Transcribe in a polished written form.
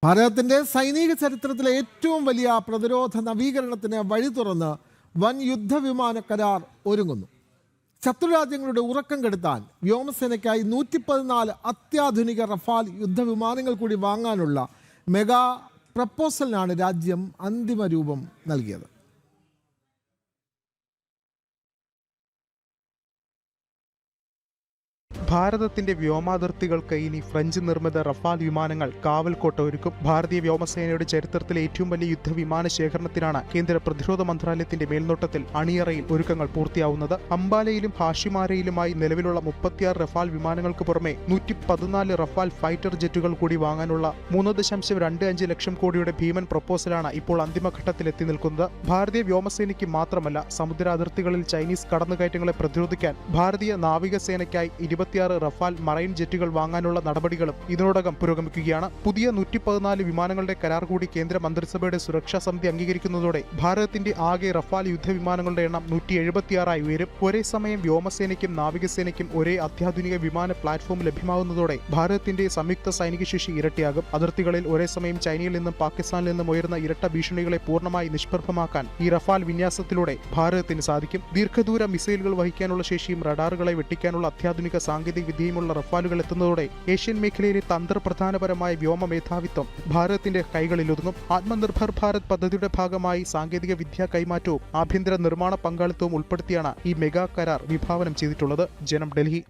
ഭാരതത്തിന്റെ സൈനിക ചരിത്രത്തിലെ ഏറ്റവും വലിയ പ്രതിരോധ നവീകരണത്തിന് വഴി തുറന്ന് വൻ യുദ്ധവിമാന കരാർ ഒരുങ്ങുന്നു. ശത്രുരാജ്യങ്ങളുടെ ഉറക്കം കെടുത്താൻ വ്യോമസേനയ്ക്കായി 114 അത്യാധുനിക റഫാൽ യുദ്ധവിമാനങ്ങൾ കൂടി വാങ്ങാനുള്ള മെഗാ പ്രപ്പോസലിനാണ് രാജ്യം അന്തിമ രൂപം നൽകിയത്. ഭാരതത്തിന്റെ വ്യോമാതിർത്തികൾക്ക് ഇനി ഫ്രഞ്ച് നിർമ്മിത റഫാൽ വിമാനങ്ങൾ കാവൽക്കോട്ട ഒരുക്കും. ഭാരതീയ വ്യോമസേനയുടെ ചരിത്രത്തിലെ ഏറ്റവും വലിയ യുദ്ധവിമാന ശേഖരണത്തിനാണ് കേന്ദ്ര പ്രതിരോധ മന്ത്രാലയത്തിന്റെ മേൽനോട്ടത്തിൽ അണിയറയിൽ ഒരുക്കങ്ങൾ പൂർത്തിയാവുന്നത്. അംബാലയിലും ഹാഷിമാരയിലുമായി നിലവിലുള്ള 36 റഫാൽ വിമാനങ്ങൾക്ക് പുറമെ 114 റഫാൽ ഫൈറ്റർ ജെറ്റുകൾ കൂടി വാങ്ങാനുള്ള 3.25 ലക്ഷം കോടിയുടെ ഭീമൻ പ്രപ്പോസലാണ് ഇപ്പോൾ അന്തിമഘട്ടത്തിൽ എത്തി നിൽക്കുന്നത്. ഭാരതീയ വ്യോമസേനയ്ക്ക് മാത്രമല്ല, സമുദ്ര അതിർത്തികളിൽ ചൈനീസ് കടന്നുകയറ്റങ്ങളെ പ്രതിരോധിക്കാൻ ഭാരതീയ നാവികസേനയ്ക്കായി 26 റഫാൽ മറൈൻ ജെറ്റുകൾ വാങ്ങാനുള്ള നടപടികളും ഇതിനോടകം പുരോഗമിക്കുകയാണ്. പുതിയ 114 വിമാനങ്ങളുടെ കരാർ കൂടി കേന്ദ്ര മന്ത്രിസഭയുടെ സുരക്ഷാ സമിതി അംഗീകരിക്കുന്നതോടെ ഭാരതത്തിന്റെ ആകെ റഫാൽ യുദ്ധവിമാനങ്ങളുടെ എണ്ണം 176 ഉയരും. ഒരേ സമയം വ്യോമസേനയ്ക്കും നാവികസേനയ്ക്കും ഒരേ അത്യാധുനിക വിമാന പ്ലാറ്റ്ഫോം ലഭ്യമാകുന്നതോടെ ഭാരതത്തിന്റെ സംയുക്ത സൈനിക ശേഷി ഇരട്ടിയാകും. അതിർത്തികളിൽ ഒരേ സമയം ചൈനയിൽ നിന്നും പാകിസ്ഥാനിൽ നിന്നും ഉയർന്ന ഇരട്ട ഭീഷണികളെ പൂർണ്ണമായി നിഷ്പ്രഭമാക്കാൻ ഈ റഫാൽ വിന്യാസത്തിലൂടെ ഭാരതത്തിന് സാധിക്കും. ദീർഘദൂര മിസൈലുകൾ വഹിക്കാനുള്ള ശേഷിയും റഡാറുകളെ വെട്ടിക്കാനുള്ള അത്യാധുനിക സാങ്കേതിക വിദ്യയുമുള്ള റഫാലുകൾ എത്തുന്നതോടെ ഏഷ്യൻ മേഖലയിലെ തന്ത്രപ്രധാനപരമായ വ്യോമ മേധാവിത്വം ഭാരതത്തിന്റെ കൈകളിലൊതുങ്ങും. ആത്മനിർഭർ ഭാരത് പദ്ധതിയുടെ ഭാഗമായി സാങ്കേതിക വിദ്യാ കൈമാറ്റവും ആഭ്യന്തര നിർമ്മാണ പങ്കാളിത്തവും ഉൾപ്പെടുത്തിയാണ് ഈ മെഗാ കരാർ വിഭാവനം ചെയ്തിട്ടുള്ളത്. ജനം, ഡൽഹി.